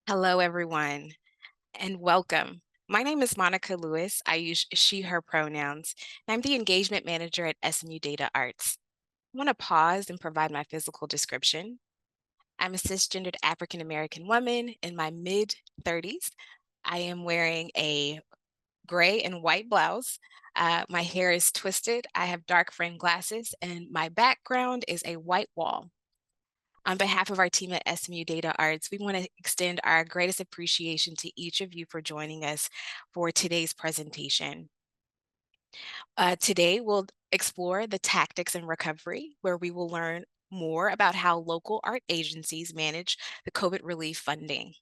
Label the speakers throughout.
Speaker 1: Hello, everyone, and welcome. My name is Monica Lewis. I use she, her pronouns, and I'm the engagement manager at SMU DataArts. I want to pause and provide my physical description. I'm a cisgendered African American woman in my mid 30s. I am wearing a gray and white blouse. My hair is twisted. I have dark frame glasses, and my background is a white wall. On behalf of our team at SMU Data Arts, we want to extend our greatest appreciation to each of you for joining us for today's presentation. Today, we'll explore the tactics in recovery, where we will learn more about how local art agencies manage the COVID relief funding.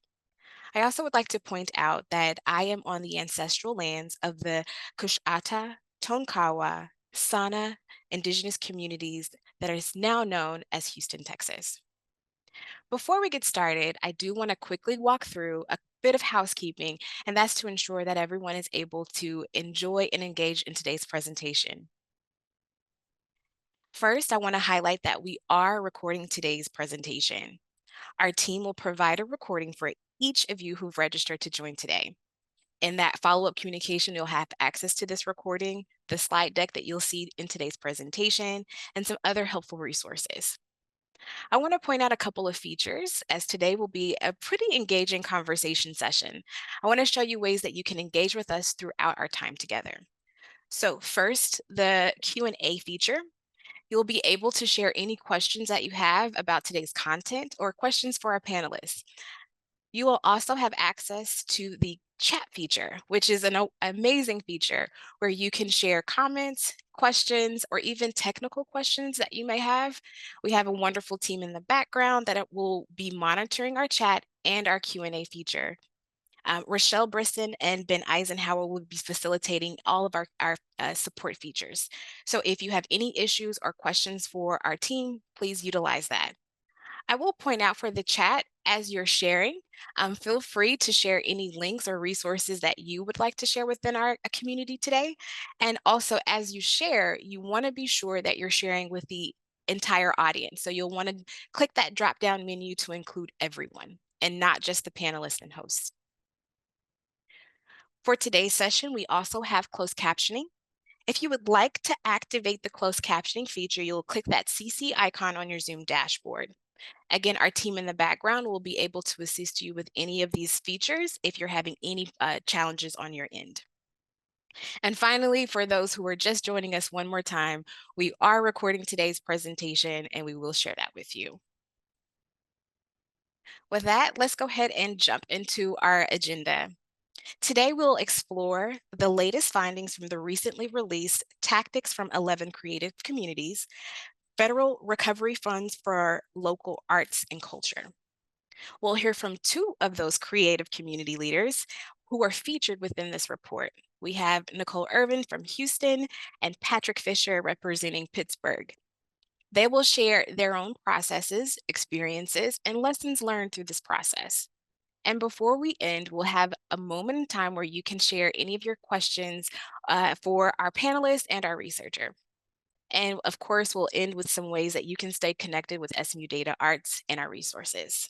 Speaker 1: I also would like to point out that I am on the ancestral lands of the Kushata, Tonkawa, Sana indigenous communities that is now known as Houston, Texas. Before we get started, I do want to quickly walk through a bit of housekeeping, and that's to ensure that everyone is able to enjoy and engage in today's presentation. First, I want to highlight that we are recording today's presentation. Our team will provide a recording for each of you who've registered to join today. In that follow-up communication, you'll have access to this recording, the slide deck that you'll see in today's presentation, and some other helpful resources. I want to point out a couple of features as today will be a pretty engaging conversation session. I want to show you ways that you can engage with us throughout our time together. So first, the Q&A feature. You'll be able to share any questions that you have about today's content or questions for our panelists. You will also have access to the chat feature, which is an amazing feature where you can share comments, questions, or even technical questions that you may have. We have a wonderful team in the background that will be monitoring our chat and our Q&A feature. Rochelle Brisson and Ben Eisenhower will be facilitating all of our support features. So if you have any issues or questions for our team, please utilize that. I will point out for the chat as you're sharing, feel free to share any links or resources that you would like to share within our community today. And also, as you share, you want to be sure that you're sharing with the entire audience. So you'll want to click that drop down menu to include everyone and not just the panelists and hosts. For today's session, we also have closed captioning. If you would like to activate the closed captioning feature, you'll click that CC icon on your Zoom dashboard. Again, our team in the background will be able to assist you with any of these features if you're having any challenges on your end. And finally, for those who are just joining us one more time, we are recording today's presentation and we will share that with you. With that, let's go ahead and jump into our agenda. Today, we'll explore the latest findings from the recently released Tactics from 11 Creative Communities, Federal Recovery Funds for Local Arts and Culture. We'll hear from two of those creative community leaders who are featured within this report. We have Necole Irvin from Houston and Patrick Fisher representing Pittsburgh. They will share their own processes, experiences, and lessons learned through this process. And before we end, we'll have a moment in time where you can share any of your questions for our panelists and our researcher. And of course, we'll end with some ways that you can stay connected with SMU Data Arts and our resources.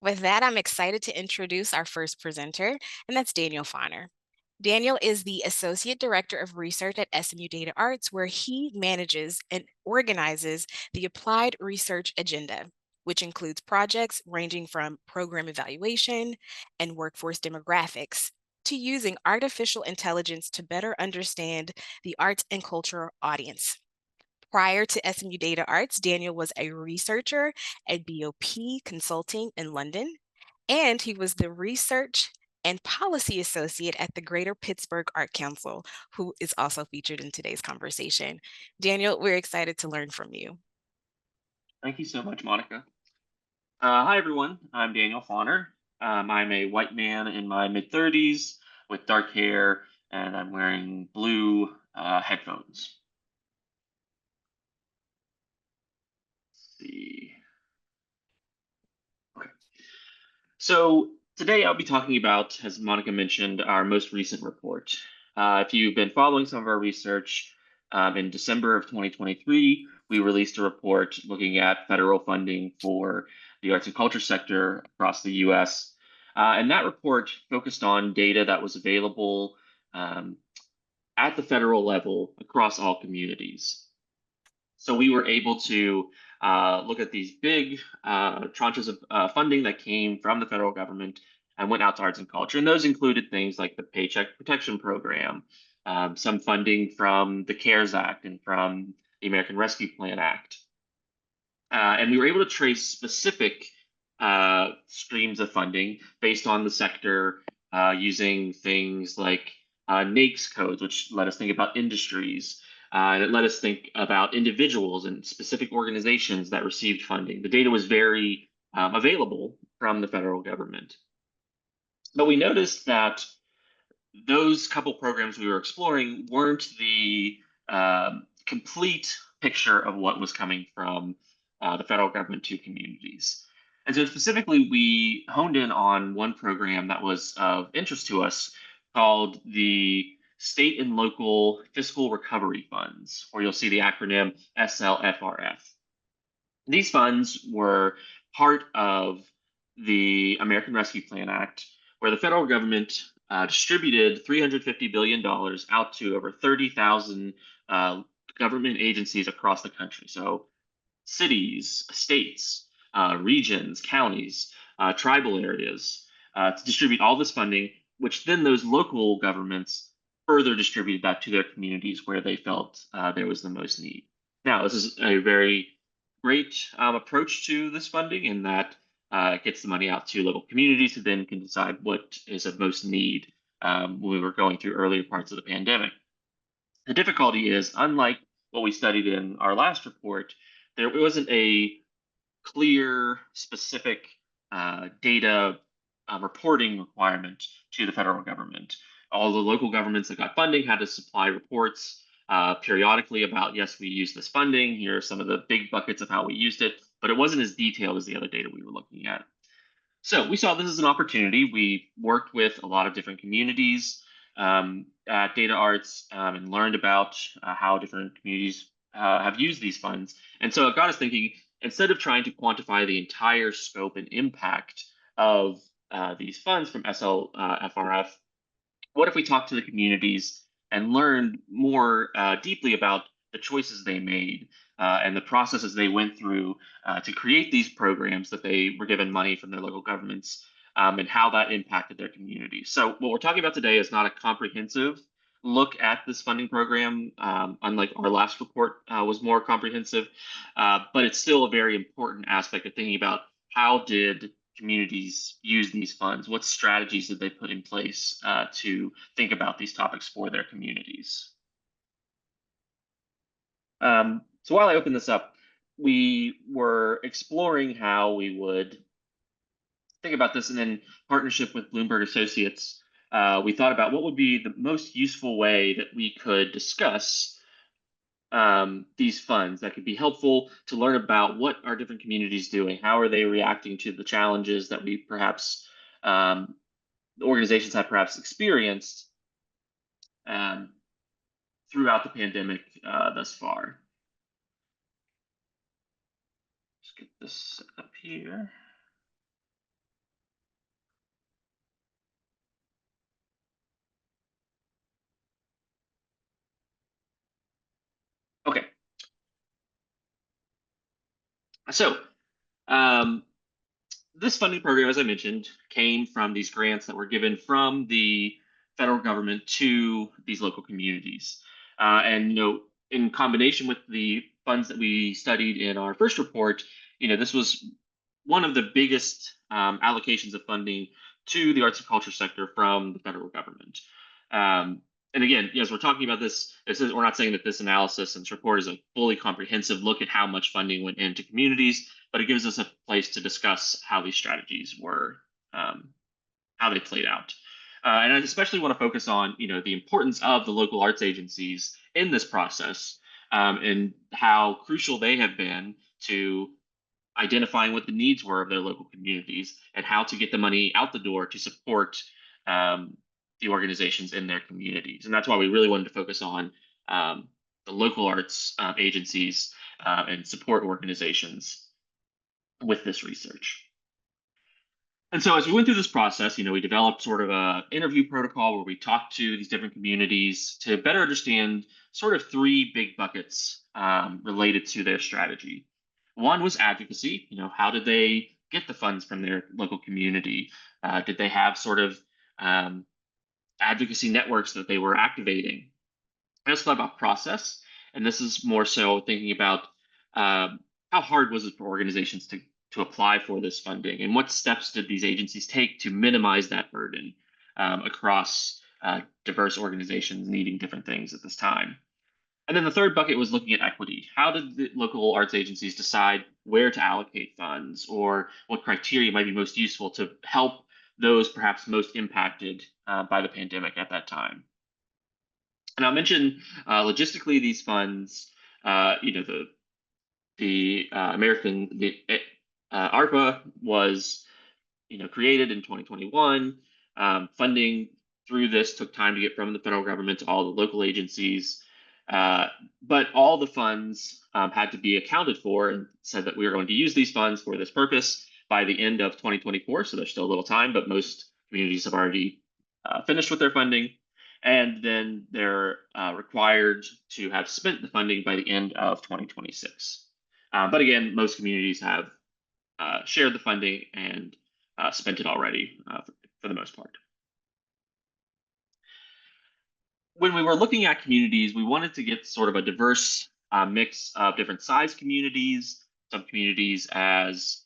Speaker 1: With that, I'm excited to introduce our first presenter, and that's Daniel Fonner. Daniel is the Associate Director of Research at SMU Data Arts, where he manages and organizes the applied research agenda, which includes projects ranging from program evaluation and workforce demographics to using artificial intelligence to better understand the arts and culture audience. Prior to SMU Data Arts, Daniel was a researcher at BOP Consulting in London, and he was the research and policy associate at the Greater Pittsburgh Art Council, who is also featured in today's conversation. Daniel, we're excited to learn from you.
Speaker 2: Thank you so much, Monica. Hi, everyone. I'm Daniel Fonner. I'm a white man in my mid-30s with dark hair, and I'm wearing blue headphones. Let's see. Okay. So today I'll be talking about, as Monica mentioned, our most recent report. If you've been following some of our research, in December of 2023, we released a report looking at federal funding for the arts and culture sector across the US. And that report focused on data that was available um, at the federal level across all communities. So we were able to look at these big tranches of funding that came from the federal government and went out to arts and culture. And those included things like the Paycheck Protection Program, some funding from the CARES Act and from the American Rescue Plan Act. And we were able to trace specific streams of funding based on the sector using things like NAICS codes, which let us think about industries. And it let us think about individuals and specific organizations that received funding. The data was very available from the federal government. But we noticed that those couple programs we were exploring weren't the complete picture of what was coming from the federal government to communities. And so specifically, we honed in on one program that was of interest to us called the State and Local Fiscal Recovery Funds, or you'll see the acronym SLFRF. These funds were part of the American Rescue Plan Act, where the federal government distributed $350 billion out to over 30,000 government agencies across the country. So cities, states, regions, counties, tribal areas, to distribute all this funding, which then those local governments further distributed that to their communities where they felt there was the most need. Now, this is a very great approach to this funding in that it gets the money out to local communities who then can decide what is of most need when we were going through earlier parts of the pandemic. The difficulty is, unlike what we studied in our last report, there wasn't a clear, specific data reporting requirement to the federal government. All the local governments that got funding had to supply reports periodically about, yes, we used this funding. Here are some of the big buckets of how we used it, but it wasn't as detailed as the other data we were looking at. So we saw this as an opportunity. We worked with a lot of different communities at DataArts and learned about how different communities have used these funds. And so it got us thinking, instead of trying to quantify the entire scope and impact of these funds from SLFRF, what if we talked to the communities and learned more deeply about the choices they made and the processes they went through to create these programs that they were given money from their local governments and how that impacted their communities. So what we're talking about today is not a comprehensive look at this funding program, unlike our last report was more comprehensive, but it's still a very important aspect of thinking about how did communities use these funds? What strategies did they put in place to think about these topics for their communities? So while I open this up, we were exploring how we would think about this, and in partnership with Bloomberg Associates, we thought about what would be the most useful way that we could discuss these funds that could be helpful to learn about what are different communities doing, how are they reacting to the challenges that we perhaps the organizations have perhaps experienced um, throughout the pandemic thus far. Let's get this up here. Okay. So this funding program, as I mentioned, came from these grants that were given from the federal government to these local communities. And in combination with the funds that we studied in our first report, this was one of the biggest allocations of funding to the arts and culture sector from the federal government. And again, as we're talking about this, we're not saying that this analysis and this report is a fully comprehensive look at how much funding went into communities, but it gives us a place to discuss how these strategies were, how they played out. And I especially want to focus on, the importance of the local arts agencies in this process and how crucial they have been to identifying what the needs were of their local communities and how to get the money out the door to support the organizations in their communities. And that's why we really wanted to focus on the local arts agencies and support organizations. with this research. And so as we went through this process, we developed sort of a interview protocol where we talked to these different communities to better understand sort of three big buckets related to their strategy. One was advocacy. How did they get the funds from their local community? Did they have sort of um, advocacy networks that they were activating? I also thought about process, and this is more so thinking about how hard was it for organizations to apply for this funding, and what steps did these agencies take to minimize that burden across diverse organizations needing different things at this time. And then the third bucket was looking at equity. How did the local arts agencies decide where to allocate funds, or what criteria might be most useful to help those perhaps most impacted by the pandemic at that time? And I'll mention logistically these funds. The ARPA was created in 2021. Funding through this took time to get from the federal government to all the local agencies, but all the funds had to be accounted for, and said that we were going to use these funds for this purpose by the end of 2024. So there's still a little time, but most communities have already finished with their funding. And then they're required to have spent the funding by the end of 2026. But again, most communities have shared the funding and spent it already for the most part. When we were looking at communities, we wanted to get sort of a diverse mix of different size communities, some communities as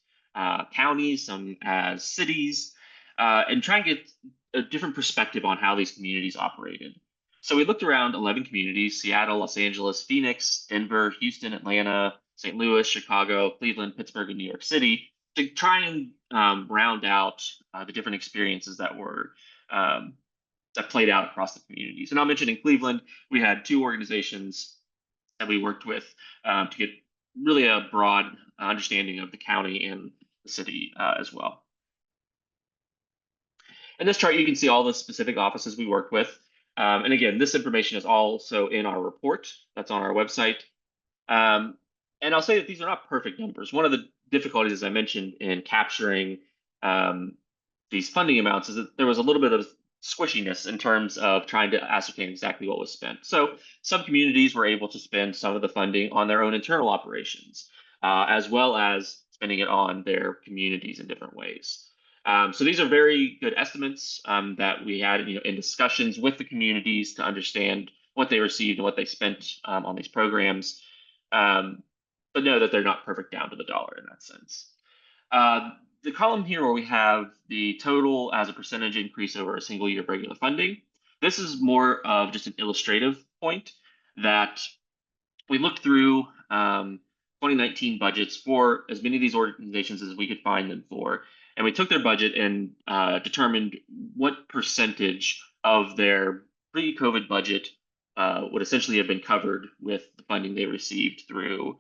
Speaker 2: counties, some as cities, and try and get a different perspective on how these communities operated. So we looked around 11 communities: Seattle, Los Angeles, Phoenix, Denver, Houston, Atlanta, St. Louis, Chicago, Cleveland, Pittsburgh, and New York City, to try and round out the different experiences that were that played out across the communities. And I'll mention in Cleveland, we had two organizations that we worked with to get really a broad understanding of the county and the city as well. In this chart, you can see all the specific offices we worked with. And again, this information is also in our report that's on our website. And I'll say that these are not perfect numbers. One of the difficulties, as I mentioned, in capturing these funding amounts is that there was a little bit of squishiness in terms of trying to ascertain exactly what was spent. So some communities were able to spend some of the funding on their own internal operations, as well as spending it on their communities in different ways. So these are very good estimates that we had, in discussions with the communities to understand what they received and what they spent on these programs. But know that they're not perfect down to the dollar in that sense. The column here where we have the total as a percentage increase over a single year of regular funding, this is more of just an illustrative point that we looked through 2019 budgets for as many of these organizations as we could find them for. And we took their budget and determined what percentage of their pre-COVID budget would essentially have been covered with the funding they received through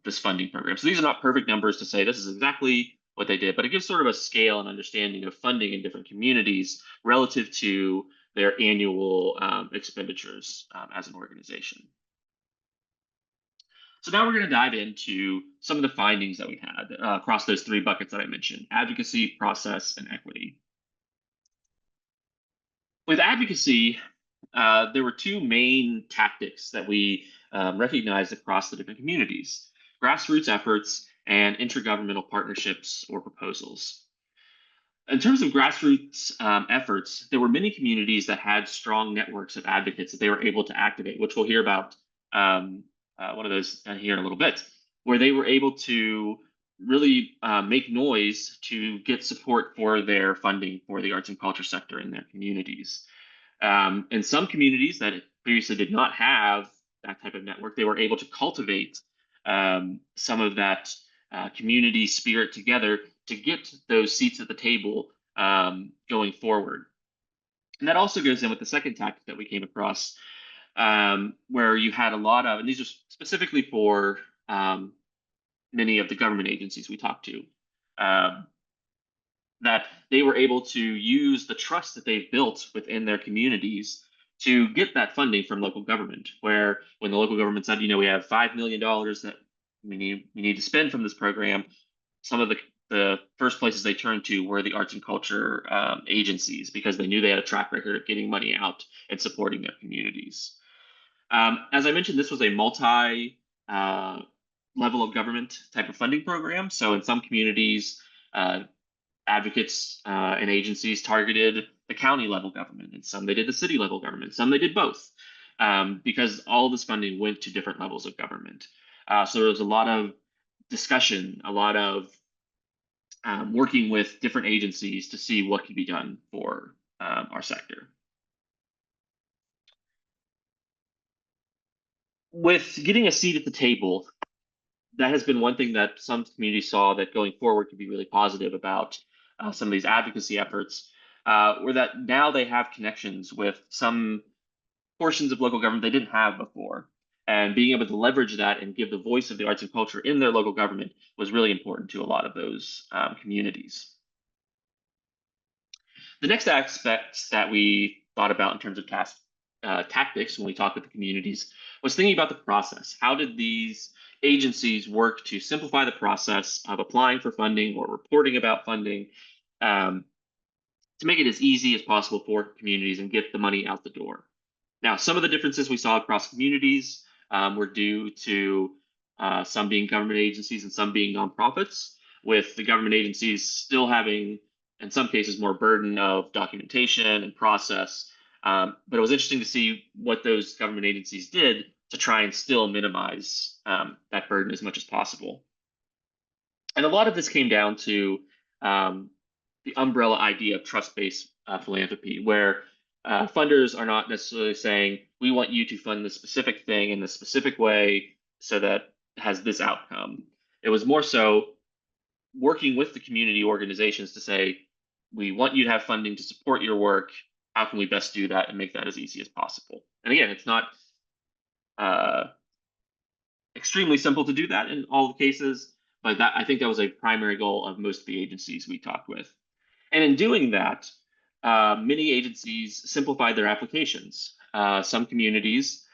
Speaker 2: this funding program. So these are not perfect numbers to say this is exactly what they did, but it gives sort of a scale and understanding of funding in different communities relative to their annual expenditures as an organization. So now we're going to dive into some of the findings that we had across those three buckets that I mentioned: advocacy, process, and equity. With advocacy, there were two main tactics that we recognized across the different communities: grassroots efforts and intergovernmental partnerships or proposals. In terms of grassroots efforts, there were many communities that had strong networks of advocates that they were able to activate, which we'll hear about one of those here in a little bit, where they were able to really make noise to get support for their funding for the arts and culture sector in their communities. In some communities that previously did not have that type of network, they were able to cultivate some of that community spirit together to get those seats at the table going forward. And that also goes in with the second tactic that we came across, where you had a lot of, and these are specifically for many of the government agencies we talked to, that they were able to use the trust that they've built within their communities to get that funding from local government, where when the local government said, we have $5 million that we need to spend from this program, some of the first places they turned to were the arts and culture agencies because they knew they had a track record of getting money out and supporting their communities. As I mentioned, this was a multi level of government type of funding program. So in some communities, advocates and agencies targeted the county level government, and some they did the city level government, some they did both, because all this funding went to different levels of government. So there was a lot of discussion, a lot of working with different agencies to see what could be done for our sector. With getting a seat at the table, that has been one thing that some communities saw that going forward could be really positive about some of these advocacy efforts, were that now they have connections with some portions of local government they didn't have before. And being able to leverage that and give the voice of the arts and culture in their local government was really important to a lot of those communities. The next aspect that we thought about in terms of tactics when we talked with the communities was thinking about the process. How did these agencies work to simplify the process of applying for funding or reporting about funding, um, to make it as easy as possible for communities and get the money out the door? Now, some of the differences we saw across communities were due to some being government agencies and some being nonprofits, with the government agencies still having, in some cases, more burden of documentation and process. But it was interesting to see what those government agencies did to try and still minimize that burden as much as possible. And a lot of this came down to um, the umbrella idea of trust-based philanthropy, where funders are not necessarily saying, we want you to fund this specific thing in this specific way so that it has this outcome. It was more so working with the community organizations to say, we want you to have funding to support your work. How can we best do that and make that as easy as possible? And again, it's not uh, extremely simple to do that in all the cases, but that I think that was a primary goal of most of the agencies we talked with. And in doing that, many agencies simplified their applications. Some communities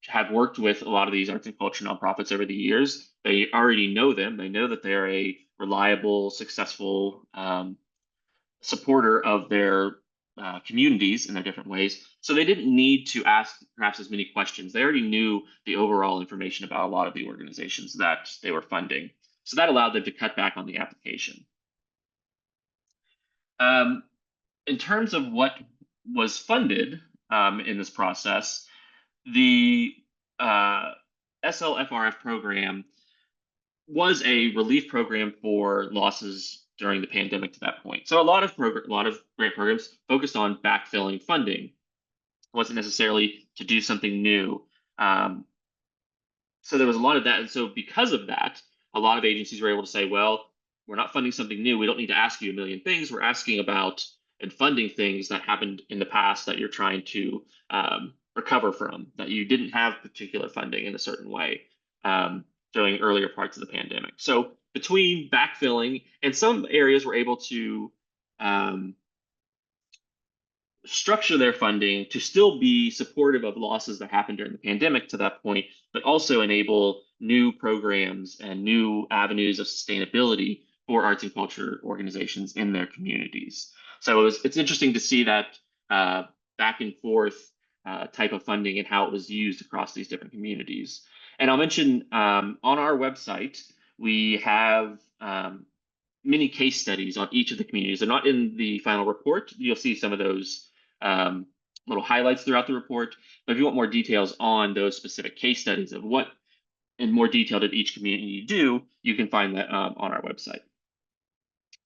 Speaker 2: have worked with a lot of these arts and culture nonprofits over the years. They already know them. They know that they're a reliable, successful supporter of their communities in their different ways. So they didn't need to ask perhaps as many questions. They already knew the overall information about a lot of the organizations that they were funding. So that allowed them to cut back on the application. Um, in terms of what was funded in this process, the SLFRF program was a relief program for losses during the pandemic to that point. So a lot of grant programs focused on backfilling funding. It wasn't necessarily to do something new. So there was a lot of that. And so because of that, a lot of agencies were able to say, well, we're not funding something new. We don't need to ask you a million things. We're asking about and funding things that happened in the past that you're trying to recover from, that you didn't have particular funding in a certain way during earlier parts of the pandemic. So between backfilling and some areas were able to structure their funding to still be supportive of losses that happened during the pandemic to that point, but also enable new programs and new avenues of sustainability for arts and culture organizations in their communities. So it's interesting to see that back and forth type of funding and how it was used across these different communities. And I'll mention on our website, we have many case studies on each of the communities. They're not in the final report. You'll see some of those little highlights throughout the report. But if you want more details on those specific case studies of what in more detail did each community do, you can find that on our website.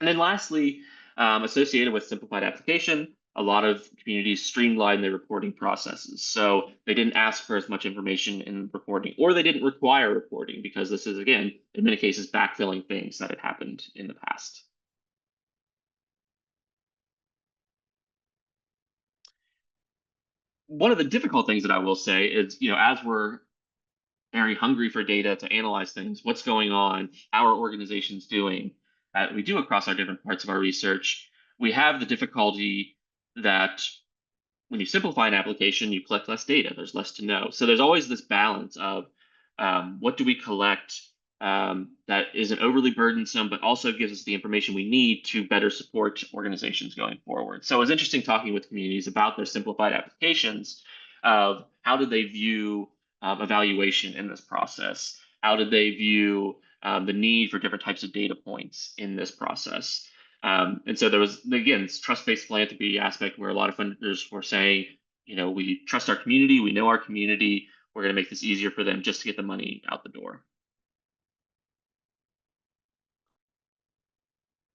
Speaker 2: And then lastly, associated with simplified application, a lot of communities streamlined their reporting processes. So they didn't ask for as much information in reporting, or they didn't require reporting because this is, again, in many cases, backfilling things that had happened in the past. One of the difficult things that I will say is, as we're very hungry for data to analyze things, what's going on, how are organizations doing, we do across our different parts of our research, we have the difficulty that when you simplify an application, you collect less data, there's less to know. So there's always this balance of what do we collect that isn't overly burdensome, but also gives us the information we need to better support organizations going forward. So it was interesting talking with communities about their simplified applications of how did they view evaluation in this process? How did they view the need for different types of data points in this process? And so there was, again, this trust-based philanthropy aspect where a lot of funders were saying, we trust our community, we know our community, we're going to make this easier for them just to get the money out the door.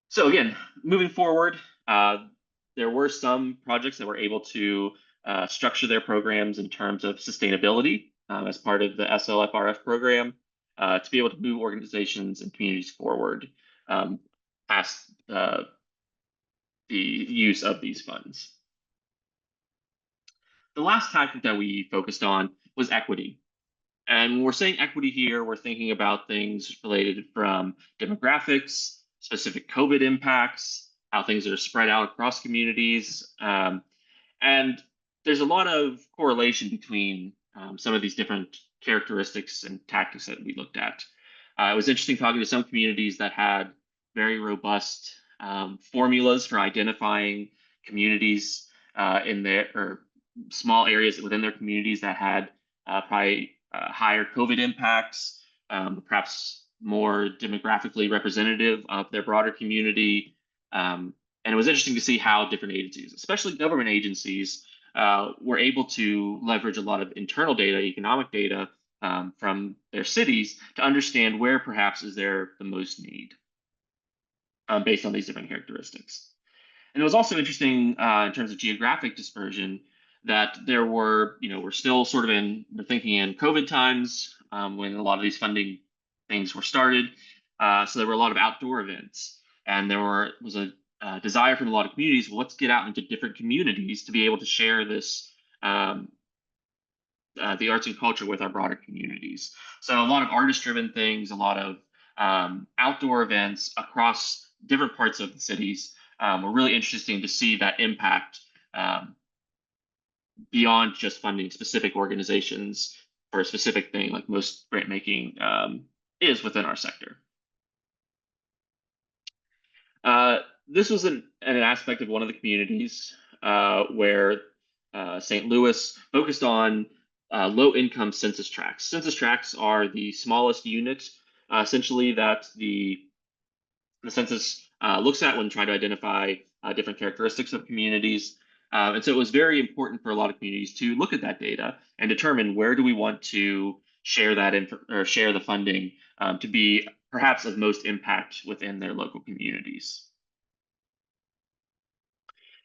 Speaker 2: So again, moving forward, there were some projects that were able to structure their programs in terms of sustainability as part of the SLFRF program to be able to move organizations and communities forward um, past the use of these funds. The last tactic that we focused on was equity. And when we're saying equity here, we're thinking about things related from demographics, specific COVID impacts, how things are spread out across communities. And there's a lot of correlation between some of these different characteristics and tactics that we looked at. It was interesting talking to some communities that had very robust formulas for identifying communities in their or small areas within their communities that had probably higher COVID impacts, perhaps more demographically representative of their broader community. And it was interesting to see how different agencies, especially government agencies, were able to leverage a lot of internal data, economic data from their cities to understand where perhaps is there the most need based on these different characteristics. And it was also interesting in terms of geographic dispersion that there were, we're still sort of we're thinking in COVID times when a lot of these funding things were started. So there were a lot of outdoor events, and was a desire from a lot of communities. Well, let's get out into different communities to be able to share this the arts and culture with our broader communities. So a lot of artist-driven things, a lot of outdoor events across different parts of the cities were really interesting to see that impact beyond just funding specific organizations for a specific thing, like most grant making is within our sector. This was an aspect of one of the communities where St. Louis focused on low-income census tracts. Census tracts are the smallest unit, essentially, that the census looks at when trying to identify different characteristics of communities. And so it was very important for a lot of communities to look at that data and determine where do we want to share that or share the funding to be perhaps of most impact within their local communities.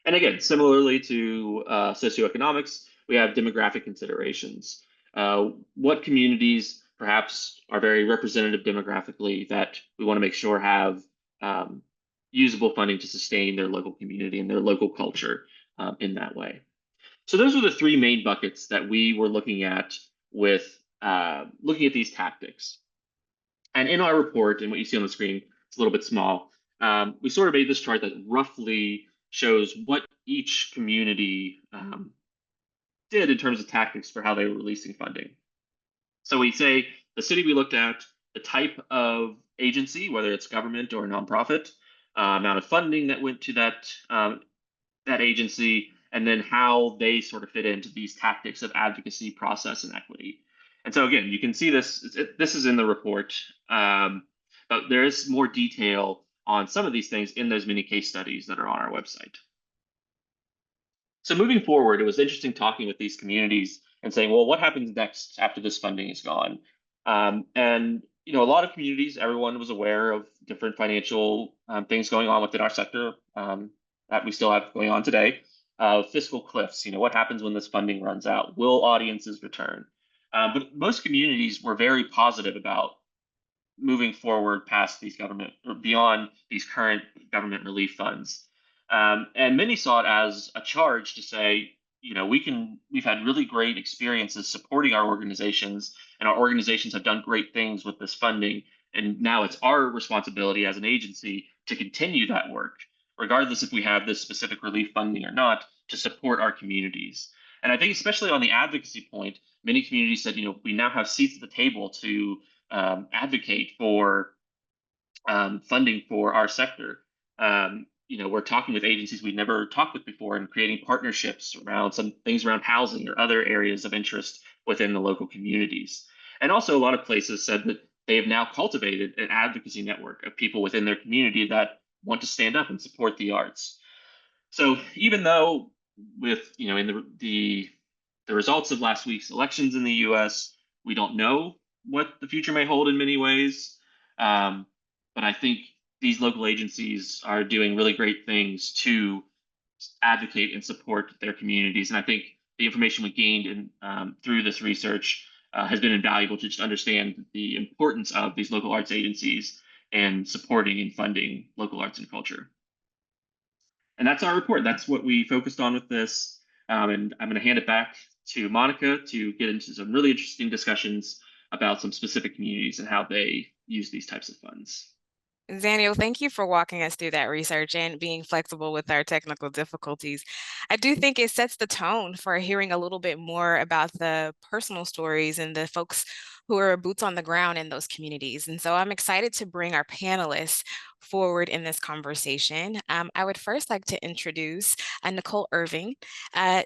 Speaker 2: And again, similarly to socioeconomics, we have demographic considerations. What communities perhaps are very representative demographically that we want to make sure have usable funding to sustain their local community and their local culture in that way. So those were the three main buckets that we were looking at with looking at these tactics. And in our report, and what you see on the screen, it's a little bit small, we sort of made this chart that roughly shows what each community did in terms of tactics for how they were releasing funding. So we say the city we looked at, the type of agency, whether it's government or a nonprofit, amount of funding that went to that agency, and then how they sort of fit into these tactics of advocacy, process, and equity. And so again, you can see this. This is in the report, but there is more detail on some of these things in those mini case studies that are on our website. So moving forward, it was interesting talking with these communities and saying, well, what happens next after this funding is gone? And a lot of communities, everyone was aware of different financial things going on within our sector that we still have going on today. Fiscal cliffs, what happens when this funding runs out? Will audiences return? But most communities were very positive about moving forward past these government or beyond these current government relief funds. And many saw it as a charge to say, we've had really great experiences supporting our organizations, and our organizations have done great things with this funding. And now it's our responsibility as an agency to continue that work, regardless if we have this specific relief funding or not, to support our communities. And I think especially on the advocacy point, many communities said, we now have seats at the table to advocate for funding for our sector. We're talking with agencies we've never talked with before and creating partnerships around some things around housing or other areas of interest within the local communities. And also, a lot of places said that they have now cultivated an advocacy network of people within their community that want to stand up and support the arts. So even though with in the results of last week's elections in the U.S., we don't know what the future may hold in many ways. Um, but I think these local agencies are doing really great things to advocate and support their communities. And I think the information we gained through this research has been invaluable to just understand the importance of these local arts agencies and supporting and funding local arts and culture. And that's our report. That's what we focused on with this. And I'm going to hand it back to Monica to get into some really interesting discussions about some specific communities and how they use these types of funds.
Speaker 1: Daniel, thank you for walking us through that research and being flexible with our technical difficulties. I do think it sets the tone for hearing a little bit more about the personal stories and the folks who are boots on the ground in those communities. And so I'm excited to bring our panelists forward in this conversation. I would first like to introduce Necole Irvin.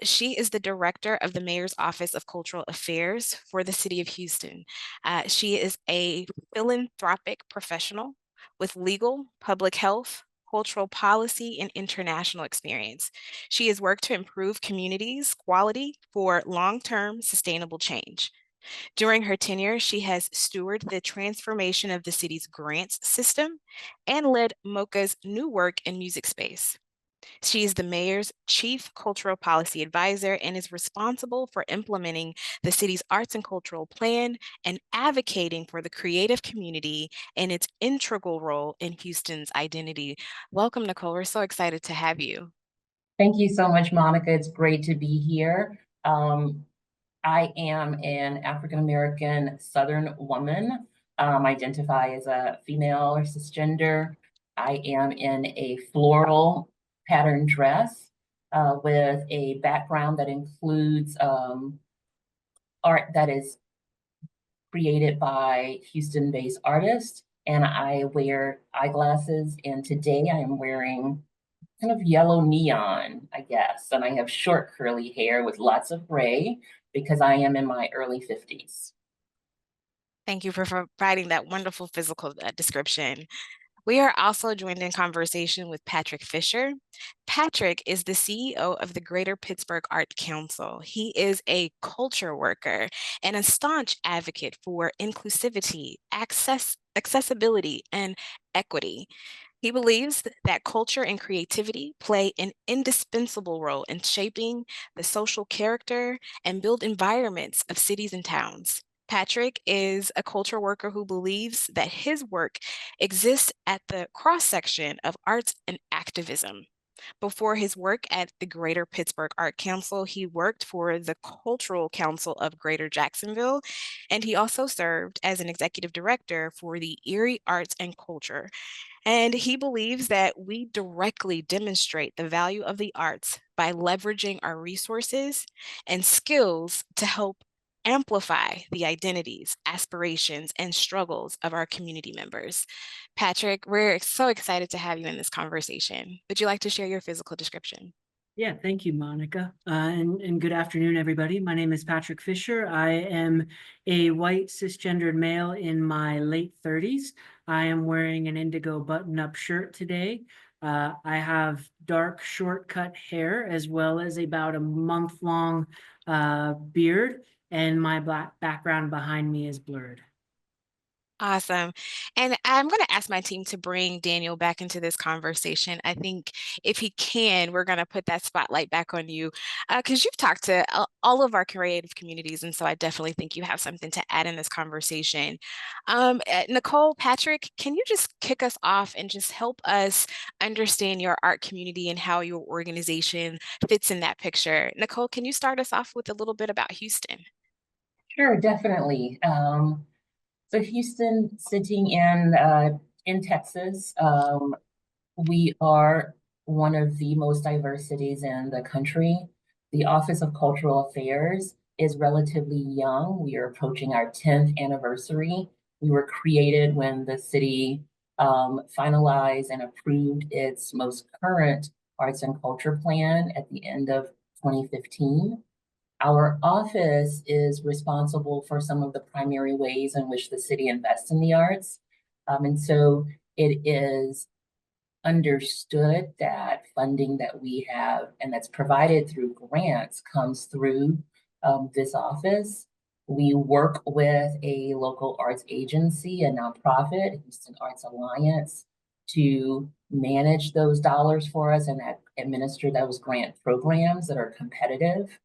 Speaker 1: She is the director of the Mayor's Office of Cultural Affairs for the City of Houston. She is a philanthropic professional with legal, public health, cultural policy, and international experience. She has worked to improve communities' quality for long-term sustainable change. During her tenure, she has stewarded the transformation of the city's grants system and led MoCA's new work in music space. She is the mayor's chief cultural policy advisor and is responsible for implementing the city's arts and cultural plan and advocating for the creative community and its integral role in Houston's identity. Welcome, Necole. We're so excited to have you.
Speaker 3: Thank you so much, Monica. It's great to be here. I am an African-American Southern woman, identify as a female or cisgender. I am in a floral pattern dress with a background that includes art that is created by Houston-based artists. And I wear eyeglasses, and today I am wearing kind of yellow neon, I guess. And I have short curly hair with lots of gray because I am in my early 50s.
Speaker 1: Thank you for providing that wonderful physical description. We are also joined in conversation with Patrick Fisher. Patrick is the CEO of the Greater Pittsburgh Art Council. He is a culture worker and a staunch advocate for inclusivity, accessibility, and equity. He believes that culture and creativity play an indispensable role in shaping the social character and build environments of cities and towns. Patrick is a culture worker who believes that his work exists at the cross-section of arts and activism. Before his work at the Greater Pittsburgh Art Council, he worked for the Cultural Council of Greater Jacksonville, and he also served as an executive director for the Erie Arts and Culture. And he believes that we directly demonstrate the value of the arts by leveraging our resources and skills to help amplify the identities, aspirations, and struggles of our community members. Patrick, we're so excited to have you in this conversation. Would you like to share your physical description?
Speaker 4: Yeah, thank you, Monica. And good afternoon, everybody. My name is Patrick Fisher. I am a white cisgendered male in my late 30s. I am wearing an indigo button-up shirt today. I have dark, short-cut hair, as well as about a month-long beard, and my black background behind me is blurred.
Speaker 1: Awesome. And I'm going to ask my team to bring Daniel back into this conversation. I think if he can, we're going to put that spotlight back on you because you've talked to all of our creative communities. And so I definitely think you have something to add in this conversation. Necole, Patrick, can you just kick us off and just help us understand your art community and how your organization fits in that picture? Necole, can you start us off with a little bit about Houston?
Speaker 3: Sure, definitely. So Houston, sitting in Texas, we are one of the most diverse cities in the country. The Office of Cultural Affairs is relatively young. We are approaching our 10th anniversary. We were created when the city finalized and approved its most current arts and culture plan at the end of 2015. Our office is responsible for some of the primary ways in which the city invests in the arts. And so it is understood that funding that we have and that's provided through grants comes through this office. We work with a local arts agency, a nonprofit, Houston Arts Alliance, to manage those dollars for us and administer those grant programs that are competitive.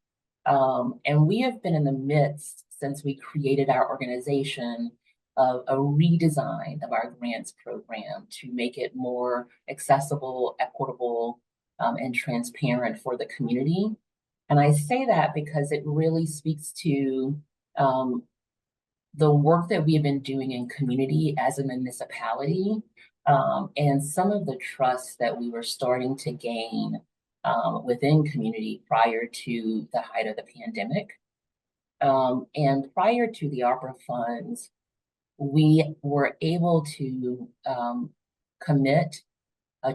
Speaker 3: And we have been in the midst, since we created our organization, of a redesign of our grants program to make it more accessible, equitable, and transparent for the community. And I say that because it really speaks to the work that we have been doing in community as a municipality, and some of the trust that we were starting to gain within community prior to the height of the pandemic. And prior to the ARPA funds, we were able to commit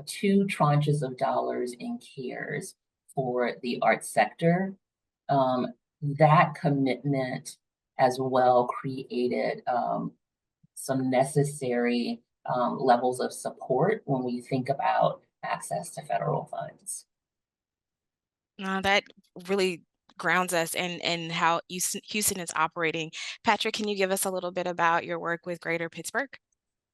Speaker 3: 2 tranches of dollars in CARES for the arts sector. That commitment as well created some necessary levels of support when we think about access to federal funds.
Speaker 1: That really grounds us in how Houston is operating. Patrick, can you give us a little bit about your work with Greater Pittsburgh?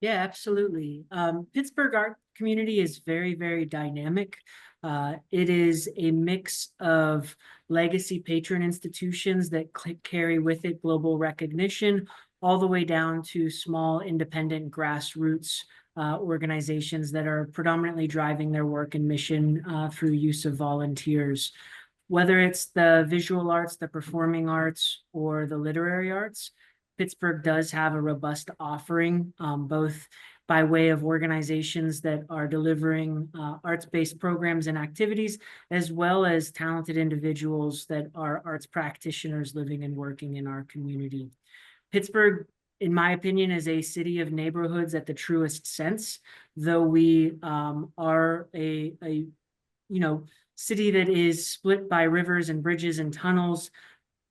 Speaker 4: Yeah, absolutely. Pittsburgh art community is very, very dynamic. It is a mix of legacy patron institutions that carry with it global recognition, all the way down to small independent grassroots organizations that are predominantly driving their work and mission through use of volunteers. Whether it's the visual arts, the performing arts, or the literary arts, Pittsburgh does have a robust offering, both by way of organizations that are delivering arts-based programs and activities, as well as talented individuals that are arts practitioners living and working in our community. Pittsburgh, in my opinion, is a city of neighborhoods at the truest sense, though we are a city that is split by rivers and bridges and tunnels.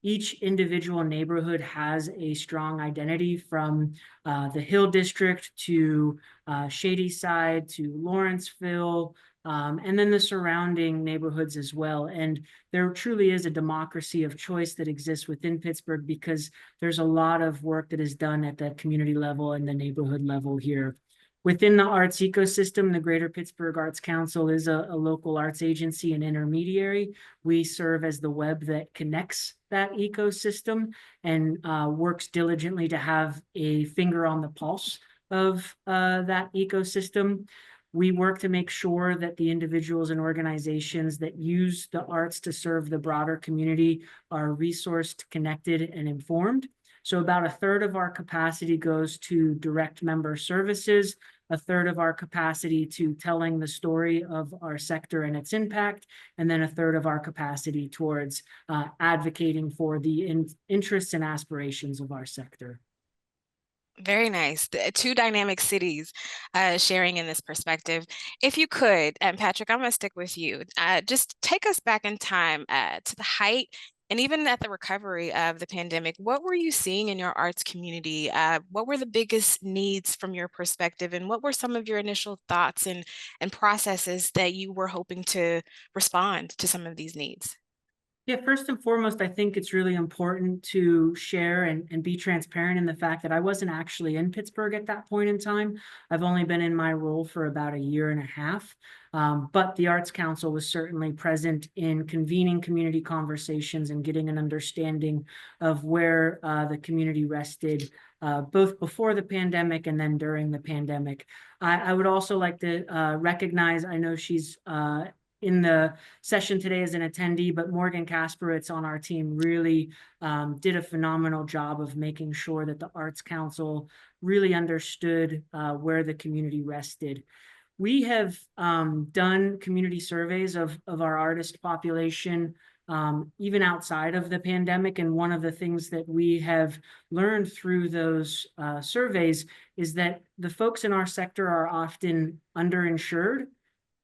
Speaker 4: Each individual neighborhood has a strong identity, from the Hill District to Shady Side to Lawrenceville, and then the surrounding neighborhoods as well. And there truly is a democracy of choice that exists within Pittsburgh, because there's a lot of work that is done at the community level and the neighborhood level here. Within the arts ecosystem, the Greater Pittsburgh Arts Council is a local arts agency and intermediary. We serve as the web that connects that ecosystem and works diligently to have a finger on the pulse of that ecosystem. We work to make sure that the individuals and organizations that use the arts to serve the broader community are resourced, connected, and informed. So about 1/3 of our capacity goes to direct member services, 1/3 of our capacity to telling the story of our sector and its impact, and then 1/3 of our capacity towards advocating for the interests and aspirations of our sector.
Speaker 1: Very nice. The 2 dynamic cities sharing in this perspective. If you could, and Patrick, I'm going to stick with you. Just take us back in time to the height and even at the recovery of the pandemic. What were you seeing in your arts community? What were the biggest needs from your perspective? And what were some of your initial thoughts and processes that you were hoping to respond to some of these needs?
Speaker 4: Yeah, first and foremost, I think it's really important to share and be transparent in the fact that I wasn't actually in Pittsburgh at that point in time. I've only been in my role for about 1.5 years. But the Arts Council was certainly present in convening community conversations and getting an understanding of where the community rested, both before the pandemic and then during the pandemic. I would also like to recognize, I know she's in the session today as an attendee, but Morgan Kasperitz on our team really did a phenomenal job of making sure that the Arts Council really understood where the community rested. We have done community surveys of our artist population even outside of the pandemic. And one of the things that we have learned through those surveys is that the folks in our sector are often underinsured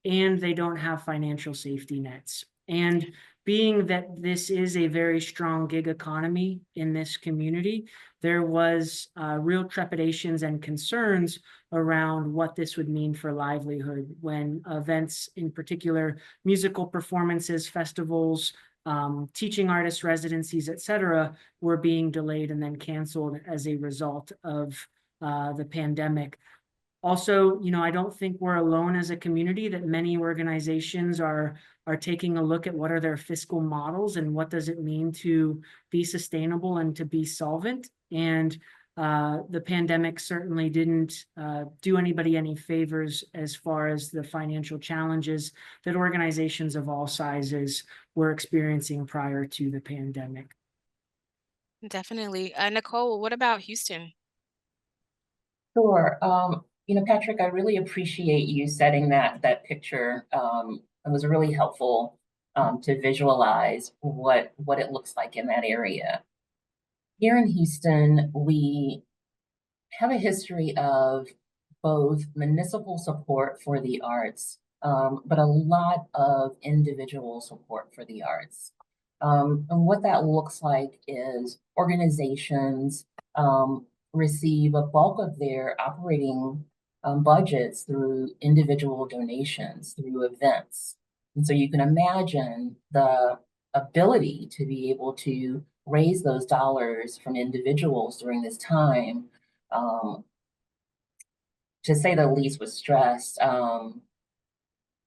Speaker 4: and they don't have financial safety nets. And being that this is a very strong gig economy in this community, there was real trepidations and concerns around what this would mean for livelihood when events, in particular musical performances, festivals, teaching artist residencies, et cetera, were being delayed and then canceled as a result of the pandemic. Also, I don't think we're alone as a community, that many organizations are taking a look at what are their fiscal models and what does it mean to be sustainable and to be solvent. And the pandemic certainly didn't do anybody any favors as far as the financial challenges that organizations of all sizes were experiencing prior to the pandemic.
Speaker 1: Definitely. Necole, what about Houston?
Speaker 3: Sure. Patrick, I really appreciate you setting that picture. It was really helpful to visualize what it looks like in that area. Here in Houston, we have a history of both municipal support for the arts, but a lot of individual support for the arts. And what that looks like is organizations receive a bulk of their operating budgets through individual donations, through events. And so you can imagine the ability to be able to raise those dollars from individuals during this time, to say the least, was stressed,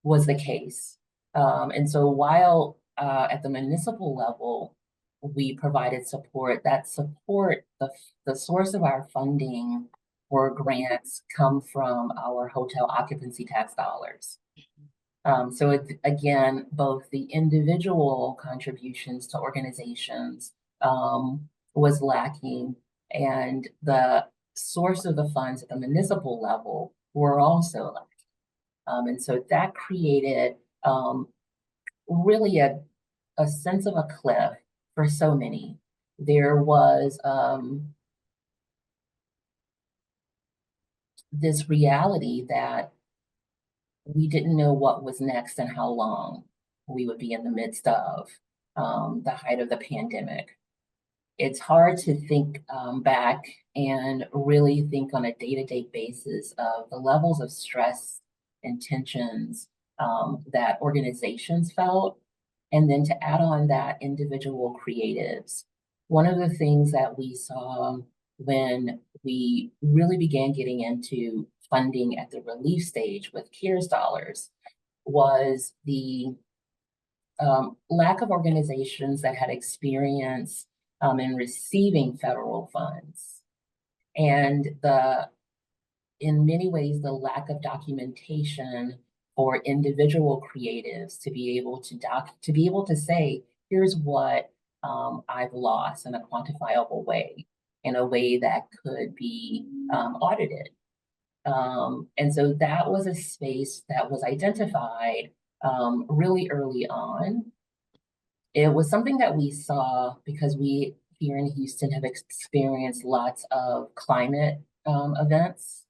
Speaker 3: was the case. And so while at the municipal level, we provided support, the source of our funding for grants come from our hotel occupancy tax dollars. So again, both the individual contributions to organizations was lacking, and the source of the funds at the municipal level were also lacking. And so that created really a sense of a cliff for so many. There was this reality that we didn't know what was next and how long we would be in the midst of the height of the pandemic. It's hard to think back and really think on a day-to-day basis of the levels of stress and tensions that organizations felt, and then to add on that, individual creatives. One of the things that we saw when we really began getting into funding at the relief stage with CARES dollars was the lack of organizations that had experience in receiving federal funds, and in many ways, the lack of documentation for individual creatives to be able to say, here's what I've lost in a quantifiable way, in a way that could be audited. And so that was a space that was identified really early on. It was something that we saw because we here in Houston have experienced lots of climate events.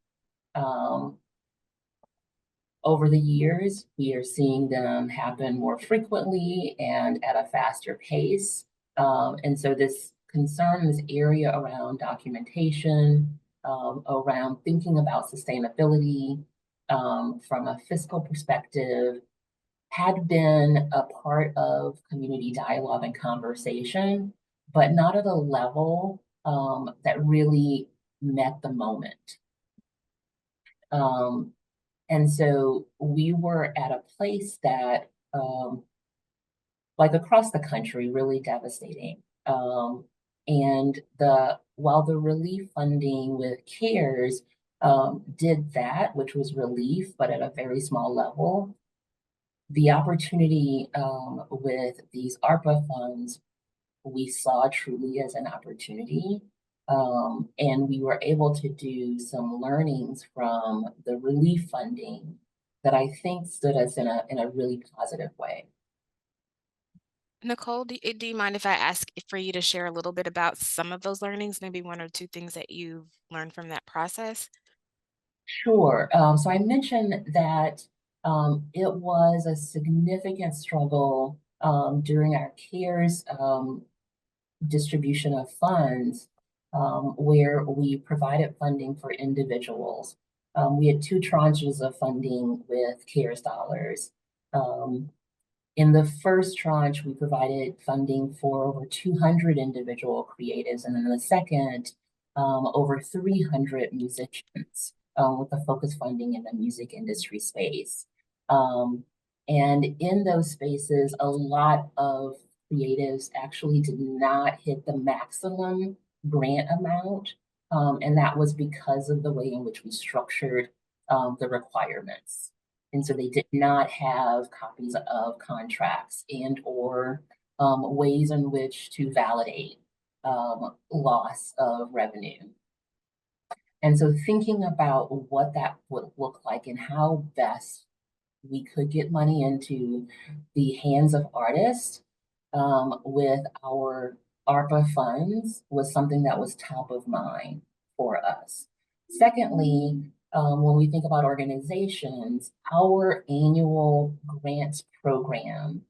Speaker 3: Over the years, we are seeing them happen more frequently and at a faster pace. And so this concern, this area around documentation, around thinking about sustainability from a fiscal perspective, had been a part of community dialogue and conversation, but not at a level that really met the moment. And so we were at a place that, like across the country, really devastating. And while the relief funding with CARES did that, which was relief, but at a very small level, the opportunity with these ARPA funds, we saw truly as an opportunity. And we were able to do some learnings from the relief funding that I think stood us in a really positive way.
Speaker 1: Nicole, do you mind if I ask for you to share a little bit about some of those learnings, maybe one or two things that you've learned from that process?
Speaker 3: Sure. So I mentioned that it was a significant struggle during our CARES distribution of funds, where we provided funding for individuals. We had two tranches of funding with CARES dollars. Um, in the first tranche, we provided funding for over 200 individual creatives, and in the second, over 300 musicians, with the focus funding in the music industry space. Um, and in those spaces, a lot of creatives actually did not hit the maximum grant amount, and that was because of the way in which we structured the requirements. And so they did not have copies of contracts and or ways in which to validate loss of revenue. And so thinking about what that would look like and how best we could get money into the hands of artists with our ARPA funds was something that was top of mind for us. Secondly, when we think about organizations, our annual grants program,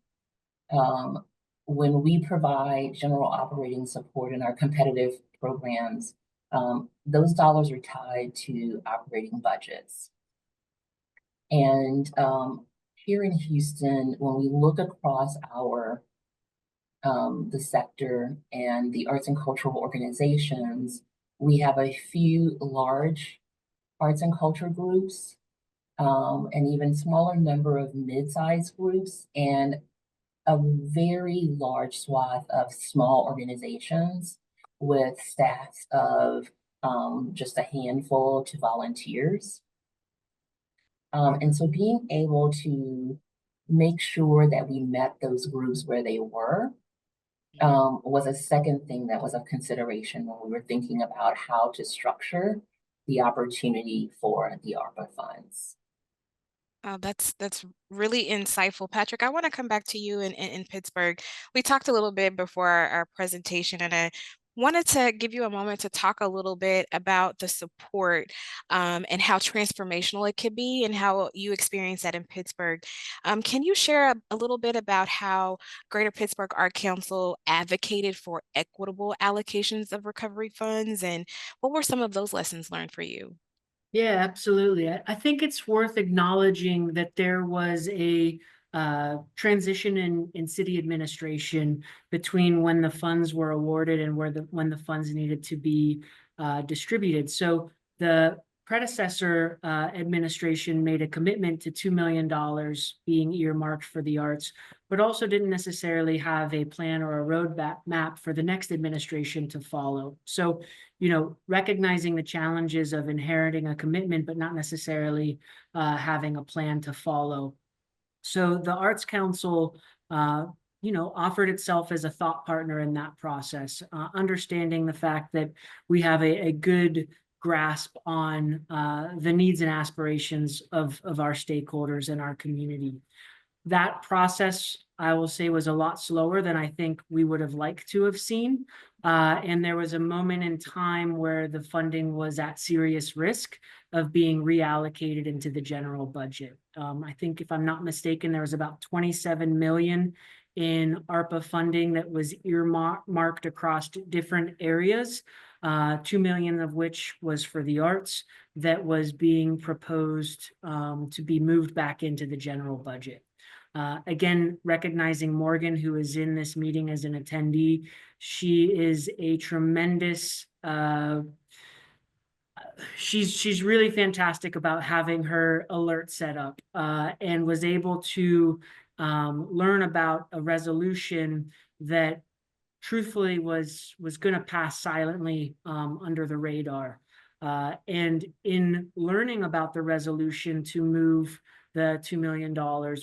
Speaker 3: when we provide general operating support in our competitive programs, those dollars are tied to operating budgets. And here in Houston, when we look across our the sector and the arts and cultural organizations, we have a few large arts and culture groups, an even smaller number of mid-sized groups, and a very large swath of small organizations with staffs of just a handful to volunteers. And so being able to make sure that we met those groups where they were was a second thing that was of consideration when we were thinking about how to structure the opportunity for the ARPA funds.
Speaker 1: Oh, that's really insightful, Patrick. I want to come back to you in Pittsburgh. We talked a little bit before our presentation, and I wanted to give you a moment to talk a little bit about the support and how transformational it could be, and how you experience that in Pittsburgh. Can you share a little bit about how Greater Pittsburgh Art Council advocated for equitable allocations of recovery funds, and what were some of those lessons learned for you?
Speaker 4: Yeah, absolutely. I think it's worth acknowledging that there was a transition in city administration between when the funds were awarded and when the funds needed to be distributed. So the predecessor administration made a commitment to $2 million being earmarked for the arts, but also didn't necessarily have a plan or a roadmap map for the next administration to follow. So, you know, recognizing the challenges of inheriting a commitment, but not necessarily having a plan to follow. So the Arts Council, you know, offered itself as a thought partner in that process, understanding the fact that we have a good grasp on the needs and aspirations of our stakeholders and our community. That process, I will say, was a lot slower than I think we would have liked to have seen. And there was a moment in time where the funding was at serious risk of being reallocated into the general budget. I think, if I'm not mistaken, there was about 27 million in ARPA funding that was earmarked across different areas, 2 million of which was for the arts, that was being proposed to be moved back into the general budget. Again, recognizing Morgan, who is in this meeting as an attendee, she is a tremendous, she's really fantastic about having her alert set up, and was able to learn about a resolution that truthfully was going to pass silently under the radar. And in learning about the resolution to move the $2 million,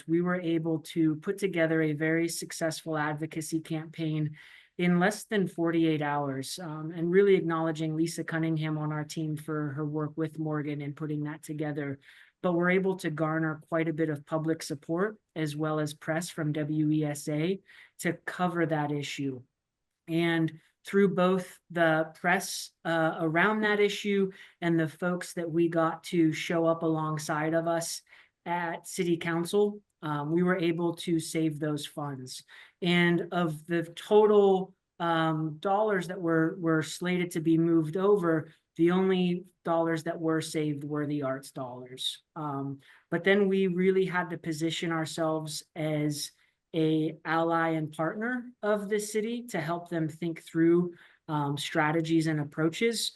Speaker 4: we were able to put together a very successful advocacy campaign in less than 48 hours, and really acknowledging Lisa Cunningham on our team for her work with Morgan in putting that together. but we're able to garner quite a bit of public support as well as press from WESA to cover that issue. And through both the press around that issue and the folks that we got to show up alongside of us at City Council, we were able to save those funds. And of the total dollars that were slated to be moved over, the only dollars that were saved were the arts dollars. But then we really had to position ourselves as an ally and partner of the city to help them think through strategies and approaches.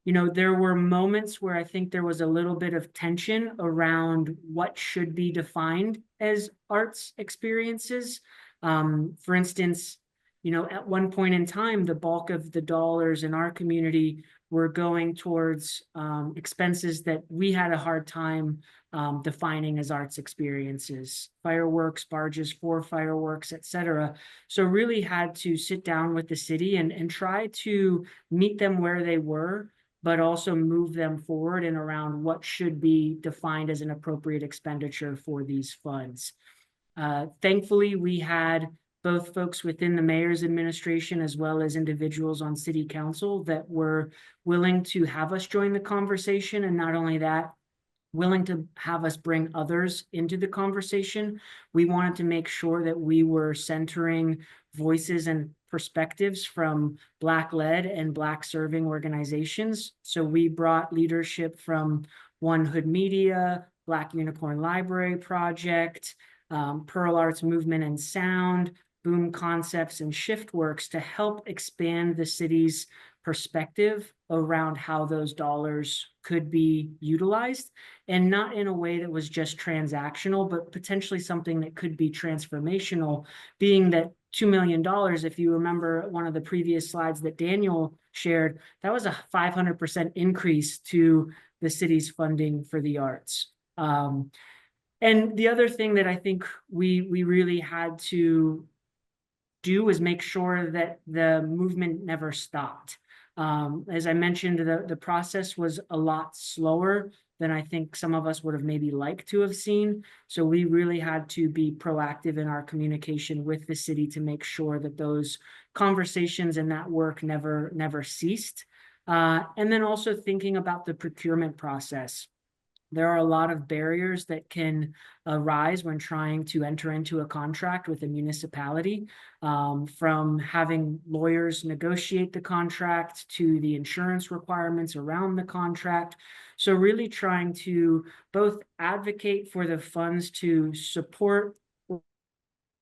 Speaker 4: You know, there were moments where I think there was a little bit of tension around what should be defined as arts experiences. For instance, you know, at one point in time, the bulk of the dollars in our community were going towards expenses that we had a hard time defining as arts experiences, fireworks, barges for fireworks, etc. So really had to sit down with the city and try to meet them where they were, but also move them forward and around what should be defined as an appropriate expenditure for these funds. Thankfully, we had both folks within the mayor's administration as well as individuals on city council that were willing to have us join the conversation. And not only that, willing to have us bring others into the conversation. We wanted to make sure that we were centering voices and perspectives from Black-led and Black-serving organizations. So we brought leadership from One Hood Media, Black Unicorn Library Project, Pearl Arts Movement and Sound, Boom Concepts, and Shiftworks to help expand the city's perspective around how those dollars could be utilized, and not in a way that was just transactional, but potentially something that could be transformational, being that $2 million, if you remember one of the previous slides that Daniel shared, that was a 500% increase to the city's funding for the arts. And the other thing that I think we really had to do was make sure that the movement never stopped. As I mentioned, the process was a lot slower than I think some of us would have maybe liked to have seen. So we really had to be proactive in our communication with the city to make sure that those conversations and that work never ceased. And then also thinking about the procurement process. There are a lot of barriers that can arise when trying to enter into a contract with a municipality, from having lawyers negotiate the contract to the insurance requirements around the contract. So really trying to both advocate for the funds to support,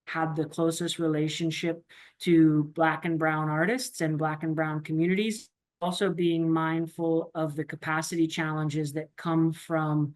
Speaker 4: have the closest relationship to Black and Brown artists and Black and Brown communities, also being mindful of the capacity challenges that come from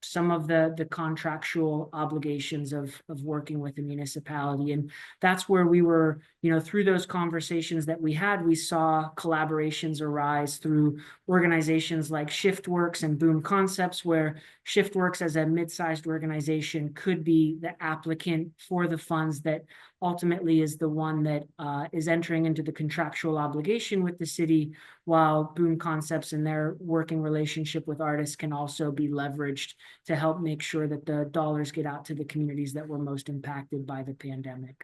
Speaker 4: some of the contractual obligations of working with the municipality. And that's where we were, you know, through those conversations that we had, we saw collaborations arise through organizations like Shiftworks and Boom Concepts, where Shiftworks as a mid-sized organization could be the applicant for the funds that ultimately is the one that is entering into the contractual obligation with the city, while Boom Concepts and their working relationship with artists can also be leveraged to help make sure that the dollars get out to the communities that were most impacted by the pandemic.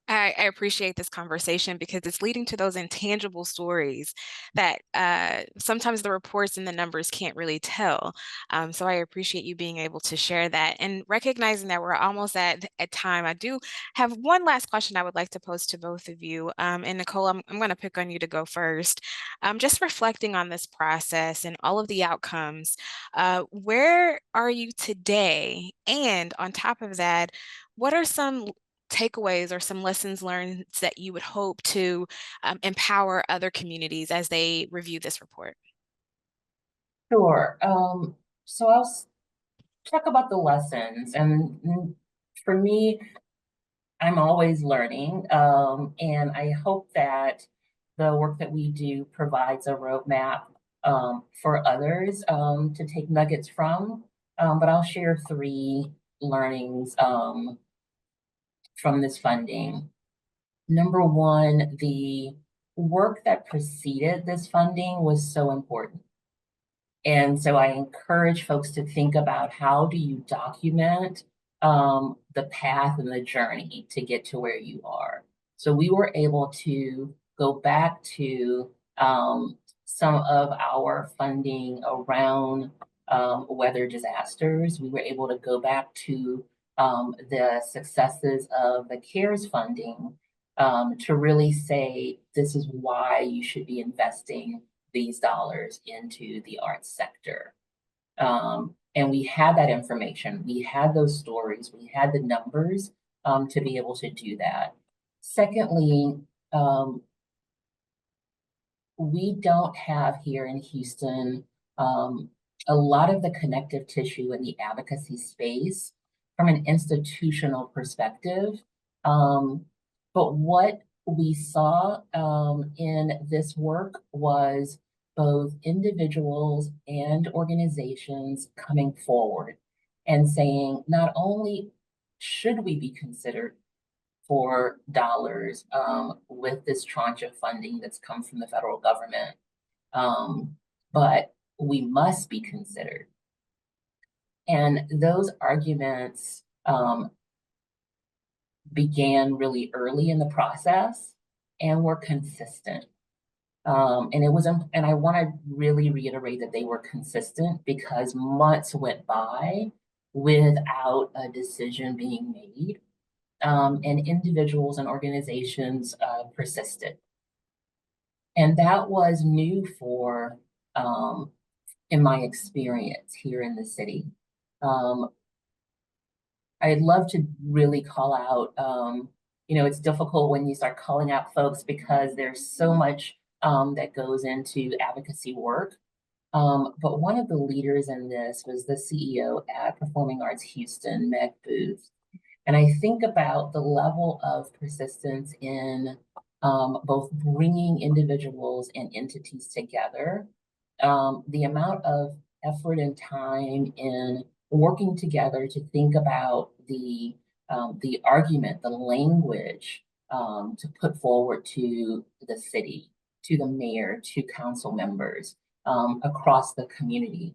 Speaker 1: I appreciate this conversation because it's leading to those intangible stories that sometimes the reports and the numbers can't really tell. So I appreciate you being able to share that and recognizing that we're almost at time. I do have one last question I would like to pose to both of you. And Necole, I'm going to pick on you to go first. Just reflecting on this process and all of the outcomes, where are you today? And on top of that, what are some takeaways or some lessons learned that you would hope to empower other communities as they review this report?
Speaker 3: Sure. So I'll talk about the lessons. And for me, I'm always learning. And I hope that the work that we do provides a roadmap for others to take nuggets from. But I'll share 3 learnings from this funding. Number 1, the work that preceded this funding was so important. And so I encourage folks to think about how do you document the path and the journey to get to where you are. So we were able to go back to some of our funding around weather disasters. We were able to go back to the successes of the CARES funding to really say this is why you should be investing these dollars into the arts sector. And we had that information, we had those stories, we had the numbers to be able to do that. Secondly, we don't have here in Houston a lot of the connective tissue in the advocacy space from an institutional perspective. But what we saw in this work was both individuals and organizations coming forward and saying, not only should we be considered for dollars with this tranche of funding that's come from the federal government, but we must be considered. And those arguments began really early in the process and were consistent. And I want to really reiterate that they were consistent because months went by without a decision being made, and individuals and organizations persisted. And that was new for, in my experience here in the city. I'd love to really call out, it's difficult when you start calling out folks because there's so much that goes into advocacy work. But one of the leaders in this was the CEO at Performing Arts Houston, Meg Booth. And I think about the level of persistence in both bringing individuals and entities together, the amount of effort and time in working together to think about the argument, the language to put forward to the city, to the mayor, to council members across the community.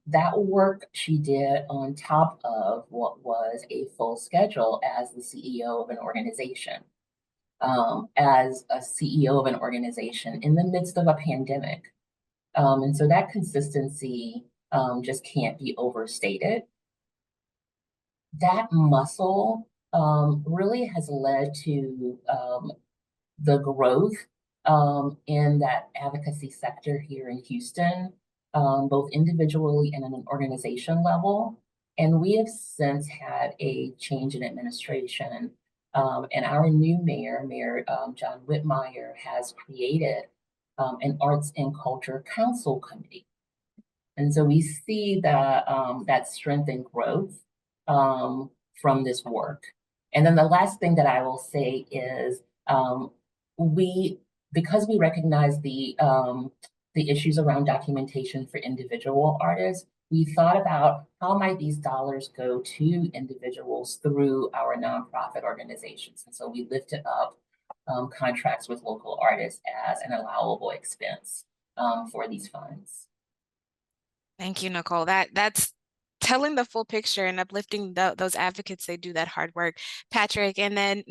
Speaker 3: That work she did on top of what was a full schedule as the CEO of an organization. As a CEO of an organization in the midst of a pandemic. And so that consistency just can't be overstated. That muscle really has led to the growth in that advocacy sector here in Houston, both individually and at an organization level. And we have since had a change in administration. And our new mayor, John Whitmire, has created an Arts and Culture Council Committee. And so we see that strength and growth from this work. And then the last thing that I will say is because we recognize the issues around documentation for individual artists, we thought about how might these dollars go to individuals through our nonprofit organizations. And so we lifted up contracts with local artists as an allowable expense for these funds.
Speaker 1: Thank you, Necole. That's telling the full picture and uplifting those advocates. They do that hard work. Patrick, and then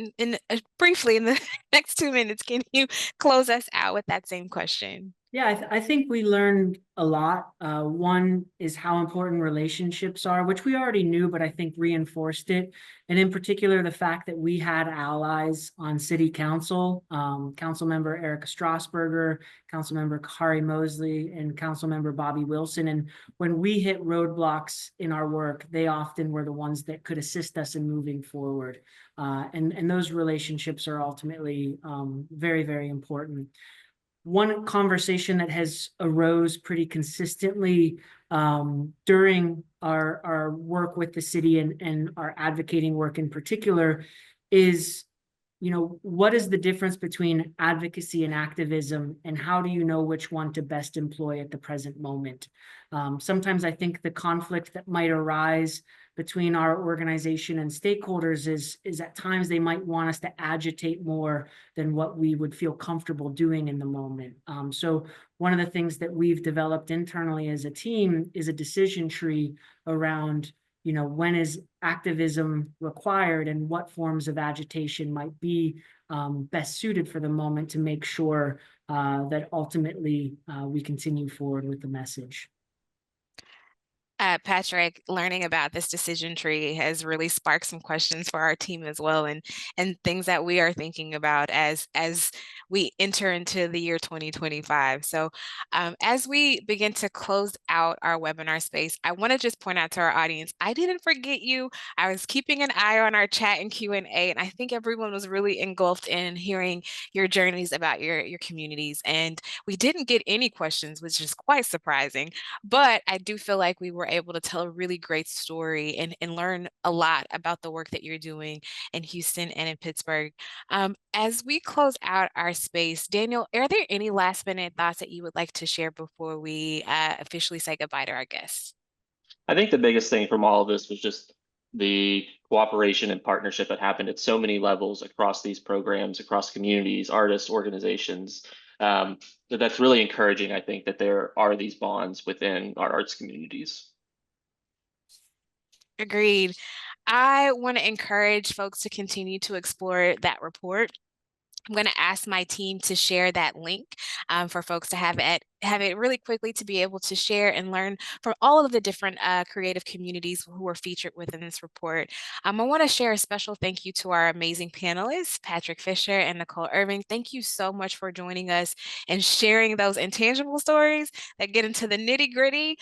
Speaker 1: briefly in the next 2 minutes, can you close us out with that same question?
Speaker 4: Yeah, I think we learned a lot. One is how important relationships are, which we already knew, but I think reinforced it. And in particular, the fact that we had allies on city council, Councilmember Erica Strasburger, Councilmember Kari Mosley, and Councilmember Bobby Wilson. And when we hit roadblocks in our work, they often were the ones that could assist us in moving forward. And those relationships are ultimately very, very important. One conversation that has arose pretty consistently during our work with the city and our advocating work in particular is, what is the difference between advocacy and activism, and how do you know which one to best employ at the present moment? Sometimes I think the conflict that might arise between our organization and stakeholders is at times they might want us to agitate more than what we would feel comfortable doing in the moment. So one of the things that we've developed internally as a team is a decision tree around, you know, when is activism required and what forms of agitation might be best suited for the moment to make sure that ultimately we continue forward with the message.
Speaker 1: Patrick, learning about this decision tree has really sparked some questions for our team as well, and things that we are thinking about as we enter into the year 2025. So as we begin to close out our webinar space, I want to just point out to our audience, I didn't forget you. I was keeping an eye on our chat and Q&A, and I think everyone was really engulfed in hearing your journeys about your communities. And we didn't get any questions, which is quite surprising, but I do feel like we were able to tell a really great story and learn a lot about the work that you're doing in Houston and in Pittsburgh. As we close out our space, Daniel, are there any last minute thoughts that you would like to share before we officially say goodbye to our guests?
Speaker 2: I think the biggest thing from all of this was just the cooperation and partnership that happened at so many levels across these programs, across communities, artists, organizations. That's really encouraging, I think, that there are these bonds within our arts communities.
Speaker 1: Agreed. I want to encourage folks to continue to explore that report. I'm going to ask my team to share that link for folks to have it really quickly to be able to share and learn from all of the different creative communities who were featured within this report. I want to share a special thank you to our amazing panelists, Patrick Fisher and Necole Irvin. Thank you so much for joining us and sharing those intangible stories that get into the nitty gritty.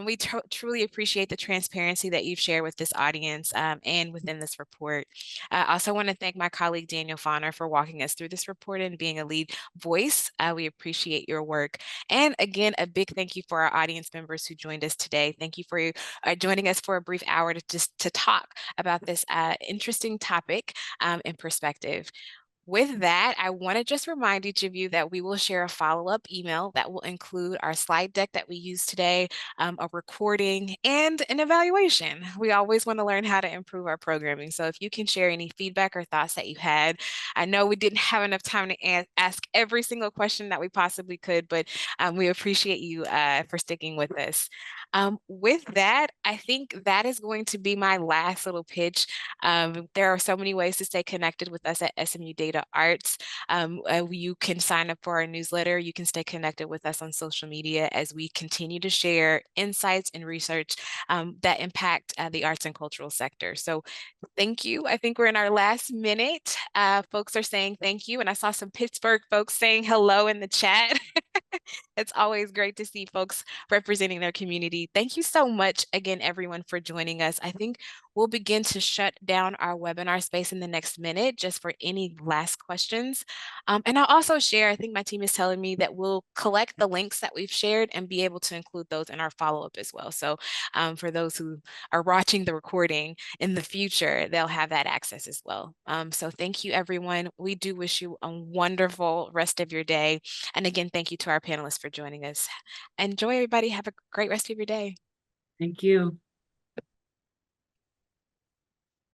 Speaker 1: We truly appreciate the transparency that you've shared with this audience and within this report. I also want to thank my colleague, Daniel Fonner, for walking us through this report and being a lead voice. We appreciate your work. And again, a big thank you for our audience members who joined us today. Thank you for joining us for a brief hour to talk about this interesting topic and perspective. With that, I want to just remind each of you that we will share a follow-up email that will include our slide deck that we use today, a recording, and an evaluation. We always want to learn how to improve our programming. So if you can share any feedback or thoughts that you had, I know we didn't have enough time to ask every single question that we possibly could, but we appreciate you for sticking with us. With that, I think that is going to be my last little pitch. There are so many ways to stay connected with us at SMU DataArts. You can sign up for our newsletter. You can stay connected with us on social media as we continue to share insights and research that impact the arts and cultural sector. So thank you. I think we're in our last minute. Folks are saying thank you. And I saw some Pittsburgh folks saying hello in the chat. It's always great to see folks representing their community. Thank you so much again, everyone, for joining us. I think we'll begin to shut down our webinar space in the next minute just for any last questions. And I'll also share, I think my team is telling me that we'll collect the links that we've shared and be able to include those in our follow-up as well. So for those who are watching the recording in the future, they'll have that access as well. So thank you, everyone. We do wish you a wonderful rest of your day. And again, thank you to our panelists for joining us. Enjoy, everybody. Have a great rest of your day.
Speaker 4: Thank you.